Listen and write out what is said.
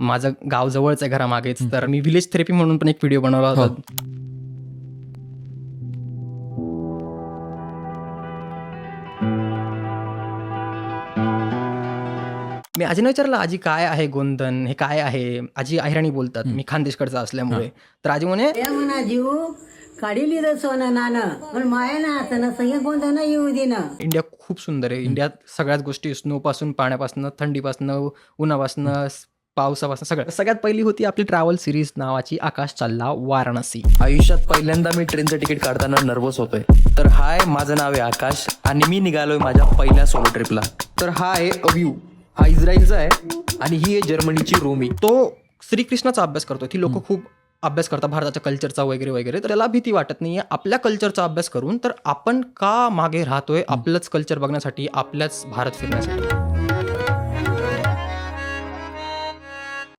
माझं गाव जवळच आहे घरामागेच, तर मी विलेज थेरपी म्हणून पण एक व्हिडिओ बनवला होता. मी आजीने विचारलं, आजी काय आहे गोंधन, हे काय आहे? आजी अहिराणी बोलतात, मी खानदेशकडचा असल्यामुळे. तर आजी म्हणे म्हणा जीव काढिली रे सोनं नाणं पण माया ना असं सगळे गोंधळ येऊ दे ना. इंडिया खूप सुंदर आहे. इंडियात सगळ्याच गोष्टी, स्नोपासून, पाण्यापासून, थंडीपासून, उन्हापासून, पावसापासून सगळ्यात पहिली होती आपली ट्रॅव्हल सिरीज नावाची आकाश चालला वाराणसी. आयुष्यात पहिल्यांदा मी ट्रेनचं तिकीट काढताना नर्वस होतोय. तर हाय, माझं नाव आहे आकाश आणि मी निघालोय माझ्या पहिल्या सोलो ट्रिपला. तर हा आहे अव्यू, हा इस्रायलचा आहे आणि ही आहे जर्मनीची रोमी. तो श्रीकृष्णाचा अभ्यास करतो. ती लोक खूप अभ्यास करतात भारताच्या कल्चरचा वगैरे वगैरे, तर त्याला भीती वाटत नाहीये आपल्या कल्चरचा अभ्यास करून. तर आपण का मागे राहतोय आपलंच कल्चर बघण्यासाठी, आपल्याच भारत फिरण्यासाठी?